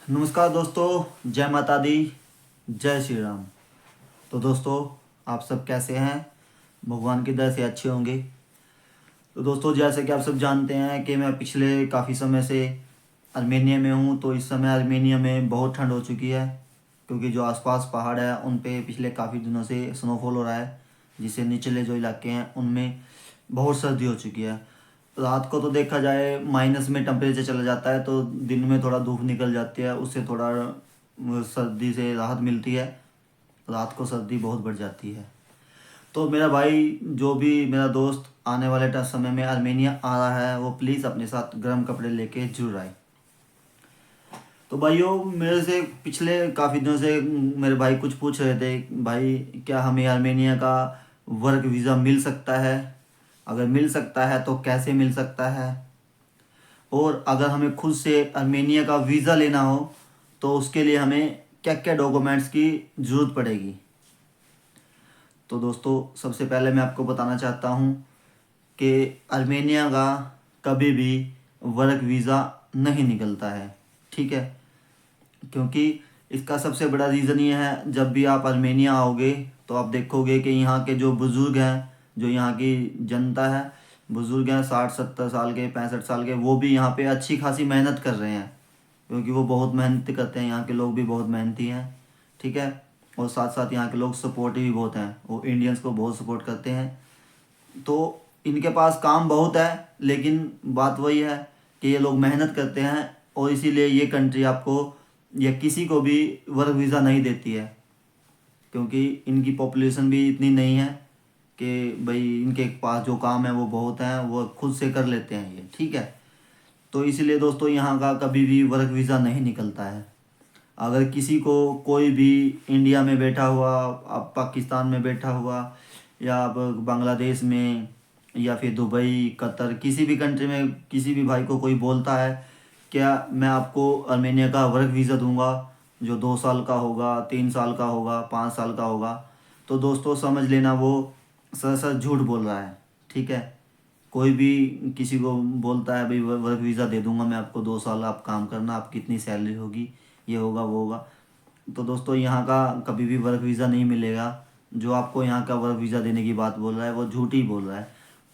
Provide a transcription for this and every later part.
नमस्कार दोस्तों, जय माता दी, जय श्री राम। तो दोस्तों, आप सब कैसे हैं? भगवान की दया से अच्छे होंगे। तो दोस्तों, जैसे कि आप सब जानते हैं कि मैं पिछले काफ़ी समय से आर्मेनिया में हूँ। तो इस समय आर्मेनिया में बहुत ठंड हो चुकी है, क्योंकि जो आसपास पहाड़ है उन पे पिछले काफ़ी दिनों से स्नोफॉल हो रहा है, जिससे निचले जो इलाके हैं उनमें बहुत सर्दी हो चुकी है। रात को तो देखा जाए माइनस में टेम्परेचर चला जाता है, तो दिन में थोड़ा धूप निकल जाती है, उससे थोड़ा सर्दी से राहत मिलती है। रात को सर्दी बहुत बढ़ जाती है। तो मेरा भाई, जो भी मेरा दोस्त आने वाले समय में आर्मेनिया आ रहा है, वो प्लीज़ अपने साथ गर्म कपड़े लेके जरूर आए। तो भाइयों, मेरे से पिछले काफ़ी दिनों से मेरे भाई कुछ पूछ रहे थे, भाई क्या हमें आर्मेनिया का वर्क वीज़ा मिल सकता है? अगर मिल सकता है तो कैसे मिल सकता है? और अगर हमें खुद से आर्मेनिया का वीज़ा लेना हो तो उसके लिए हमें क्या क्या डॉक्यूमेंट्स की ज़रूरत पड़ेगी? तो दोस्तों, सबसे पहले मैं आपको बताना चाहता हूँ कि आर्मेनिया का कभी भी वर्क वीज़ा नहीं निकलता है, ठीक है? क्योंकि इसका सबसे बड़ा रीज़न ये है, जब भी आप आर्मेनिया आओगे तो आप देखोगे कि यहाँ के जो बुज़ुर्ग हैं, जो यहाँ की जनता है, बुज़ुर्ग हैं 60-70 साल के, 65 साल के, वो भी यहाँ पे अच्छी खासी मेहनत कर रहे हैं, क्योंकि वो बहुत मेहनत करते हैं। यहाँ के लोग भी बहुत मेहनती हैं, ठीक है? और साथ साथ यहाँ के लोग सपोर्टिव भी बहुत हैं, वो इंडियंस को बहुत सपोर्ट करते हैं। तो इनके पास काम बहुत है, लेकिन बात वही है कि ये लोग मेहनत करते हैं, और इसीलिए ये कंट्री आपको या किसी को भी वर्क वीज़ा नहीं देती है, क्योंकि इनकी पॉपुलेशन भी इतनी नहीं है कि भाई इनके पास जो काम है वो बहुत हैं, वो खुद से कर लेते हैं ये, ठीक है? तो इसीलिए दोस्तों, यहाँ का कभी भी वर्क वीज़ा नहीं निकलता है। अगर किसी को कोई भी इंडिया में बैठा हुआ, आप पाकिस्तान में बैठा हुआ, या आप बांग्लादेश में, या फिर दुबई, कतर, किसी भी कंट्री में किसी भी भाई को कोई बोलता है क्या मैं आपको आर्मेनिया का वर्क वीज़ा दूंगा, जो 2 साल का होगा, 3 साल का होगा, 5 साल का होगा, तो दोस्तों समझ लेना वो सर झूठ बोल रहा है, ठीक है? कोई भी किसी को बोलता है भाई वर्क वीज़ा दे दूंगा मैं आपको, 2 साल आप काम करना, आपकी इतनी सैलरी होगी, ये होगा वो होगा, तो दोस्तों यहाँ का कभी भी वर्क वीज़ा नहीं मिलेगा। जो आपको यहाँ का वर्क वीज़ा देने की बात बोल रहा है वो झूठ ही बोल रहा है।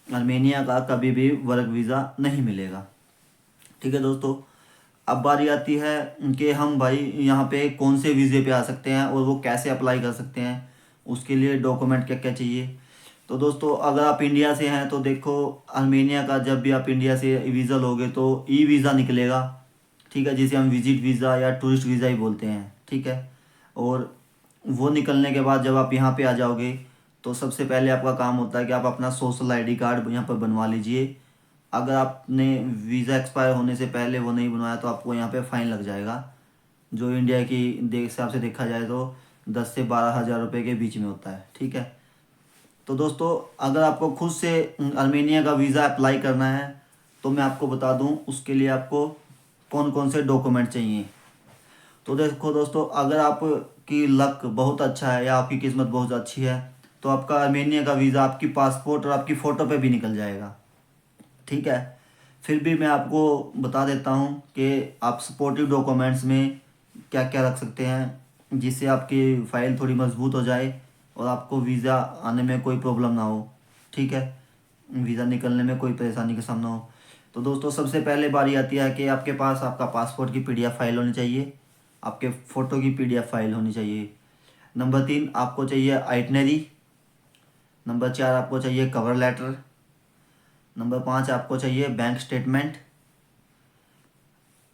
आर्मेनिया का कभी भी वर्क वीज़ा नहीं मिलेगा, ठीक है दोस्तों? अब बारी आती है कि हम भाई यहाँ पे कौन से वीज़े पे आ सकते हैं और वो कैसे अप्लाई कर सकते हैं, उसके लिए डॉक्यूमेंट क्या क्या चाहिए। तो दोस्तों, अगर आप इंडिया से हैं तो देखो, आर्मेनिया का जब भी आप इंडिया से वीज़ा लोगे तो ई वीज़ा निकलेगा, ठीक है? जिसे हम विजिट वीज़ा या टूरिस्ट वीज़ा ही बोलते हैं, ठीक है? और वो निकलने के बाद जब आप यहाँ पे आ जाओगे तो सबसे पहले आपका काम होता है कि आप अपना सोशल आईडी कार्ड यहाँ पर बनवा लीजिए। अगर आपने वीज़ा एक्सपायर होने से पहले वो नहीं बनवाया तो आपको यहाँ पे फ़ाइन लग जाएगा, जो इंडिया की हिसाब से देखा जाए तो 10 से 12 हज़ार रुपये के बीच में होता है, ठीक है? तो दोस्तों, अगर आपको खुद से आर्मेनिया का वीज़ा अप्लाई करना है तो मैं आपको बता दूं उसके लिए आपको कौन कौन से डॉक्यूमेंट चाहिए। तो देखो दोस्तों, अगर आपकी लक बहुत अच्छा है या आपकी किस्मत बहुत अच्छी है तो आपका आर्मेनिया का वीज़ा आपकी पासपोर्ट और आपकी फ़ोटो पे भी निकल जाएगा, ठीक है? फिर भी मैं आपको बता देता हूँ कि आप सपोर्टिव डॉक्यूमेंट्स में क्या क्या रख सकते हैं, जिससे आपकी फ़ाइल थोड़ी मजबूत हो जाए और आपको वीज़ा आने में कोई प्रॉब्लम ना हो, ठीक है? वीज़ा निकलने में कोई परेशानी का सामना हो। तो दोस्तों, सबसे पहले बारी आती है कि आपके पास आपका पासपोर्ट की पीडीएफ फाइल होनी चाहिए, आपके फ़ोटो की पीडीएफ फाइल होनी चाहिए। नंबर 3, आपको चाहिए आइटनरी। नंबर 4, आपको चाहिए कवर लेटर। नंबर 5, आपको चाहिए बैंक स्टेटमेंट।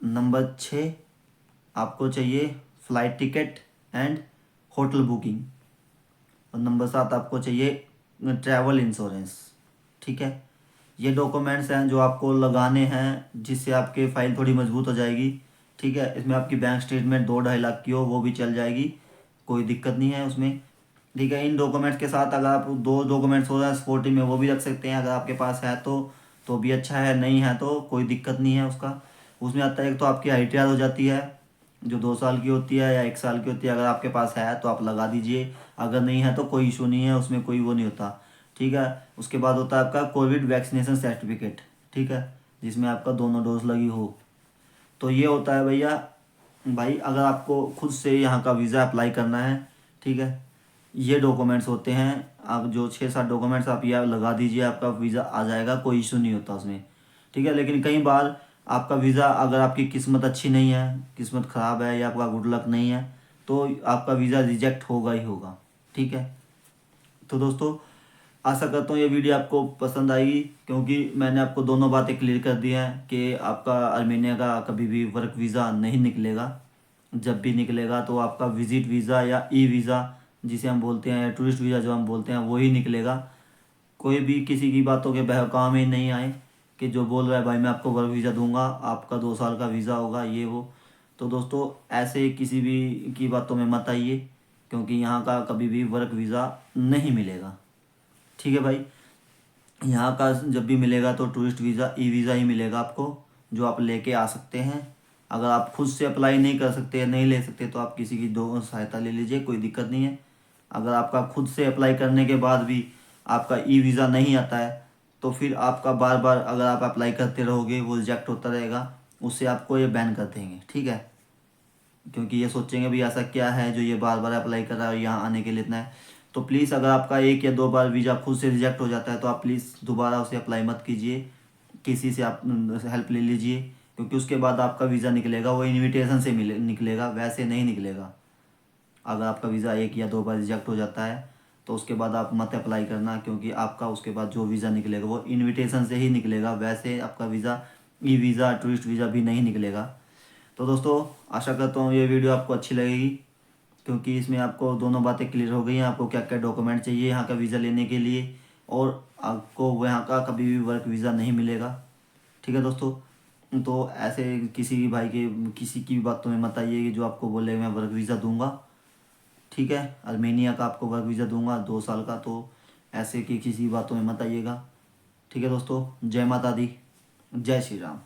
नंबर 6, आपको चाहिए flight ticket and hotel booking. और नंबर 7, आपको चाहिए ट्रैवल इंश्योरेंस, ठीक है? ये डॉक्यूमेंट्स हैं जो आपको लगाने हैं, जिससे आपकी फ़ाइल थोड़ी मजबूत हो जाएगी, ठीक है? इसमें आपकी बैंक स्टेटमेंट 2-2.5 लाख की हो वो भी चल जाएगी, कोई दिक्कत नहीं है उसमें, ठीक है? इन डॉक्यूमेंट्स के साथ अगर आप दो डॉक्यूमेंट्स हो रहे हैं सपोर्टिव में, वो भी रख सकते हैं अगर आपके पास है तो भी अच्छा है, नहीं है तो कोई दिक्कत नहीं है उसका। उसमें आता है, एक तो आपकी ITR हो जाती है जो 2 साल की होती है या 1 साल की होती है, अगर आपके पास है तो आप लगा दीजिए, अगर नहीं है तो कोई इशू नहीं है, उसमें कोई वो नहीं होता, ठीक है? उसके बाद होता है आपका कोविड वैक्सीनेशन सर्टिफिकेट, ठीक है? जिसमें आपका दोनों डोज लगी हो। तो ये होता है भैया भाई अगर आपको खुद से यहाँ का वीज़ा अप्लाई करना है, ठीक है, ये डॉक्यूमेंट्स होते हैं। आप जो 6-7 डॉक्यूमेंट्स आप ये लगा दीजिए, आपका वीज़ा आ जाएगा, कोई इशू नहीं होता उसमें, ठीक है। लेकिन कई बार आपका वीज़ा, अगर आपकी किस्मत अच्छी नहीं है, किस्मत ख़राब है या आपका गुड लक नहीं है, तो आपका वीज़ा रिजेक्ट होगा ही होगा, ठीक है। तो दोस्तों आशा करता हूँ ये वीडियो आपको पसंद आएगी, क्योंकि मैंने आपको दोनों बातें क्लियर कर दी हैं कि आपका आर्मेनिया का कभी भी वर्क वीज़ा नहीं निकलेगा। जब भी निकलेगा तो आपका विजिट वीज़ा या ई वीज़ा जिसे हम बोलते हैं, या टूरिस्ट वीज़ा जो हम बोलते हैं, वही निकलेगा। कोई भी किसी की बातों के बहकावे में नहीं आए कि जो बोल रहा है भाई मैं आपको वर्क वीज़ा दूंगा, आपका 2 साल का वीज़ा होगा, ये वो। तो दोस्तों ऐसे किसी भी की बातों में मत आइए, क्योंकि यहाँ का कभी भी वर्क वीज़ा नहीं मिलेगा, ठीक है भाई। यहाँ का जब भी मिलेगा तो टूरिस्ट वीज़ा, ई वीज़ा ही मिलेगा आपको, जो आप लेके आ सकते हैं। अगर आप खुद से अप्लाई नहीं कर सकते, नहीं ले सकते, तो आप किसी की दो सहायता ले लीजिए, कोई दिक्कत नहीं है। अगर आपका खुद से अप्लाई करने के बाद भी आपका ई वीज़ा नहीं आता है, तो फिर आपका बार बार अगर आप अप्लाई करते रहोगे वो रिजेक्ट होता रहेगा, उससे आपको ये बैन कर देंगे, ठीक है। क्योंकि ये सोचेंगे भी ऐसा क्या है जो ये बार बार अप्लाई कर रहा है, यहाँ आने के लिए इतना है। तो प्लीज़ अगर आपका 1 या 2 बार वीज़ा खुद से रिजेक्ट हो जाता है, तो आप प्लीज़ दोबारा उसे अप्लाई मत कीजिए, किसी से आप हेल्प ले लीजिए, क्योंकि उसके बाद आपका वीज़ा निकलेगा वो इनविटेशन से निकलेगा, वैसे नहीं निकलेगा। अगर आपका वीज़ा 1 या 2 बार रिजेक्ट हो जाता है, तो उसके बाद आप मत अप्लाई करना, क्योंकि आपका उसके बाद जो वीज़ा निकलेगा वो इनविटेशन से ही निकलेगा, वैसे आपका visa, e visa, tourist visa भी नहीं निकलेगा। तो दोस्तों आशा करता हूँ ये वीडियो आपको अच्छी लगेगी, क्योंकि इसमें आपको दोनों बातें क्लियर हो गई हैं, आपको क्या क्या डॉक्यूमेंट चाहिए यहाँ का वीज़ा लेने के लिए, और आपको यहाँ का कभी भी वर्क वीज़ा नहीं मिलेगा, ठीक है दोस्तों। तो ऐसे किसी भी भाई के, किसी की भी बातों में मत आइए कि जो आपको बोले मैं वर्क वीज़ा दूंगा, ठीक है, आर्मेनिया का आपको वर्क वीज़ा दूंगा 2 साल का, तो ऐसे की किसी बातों में मत आइएगा, ठीक है दोस्तों। जय माता दी, जय श्री राम।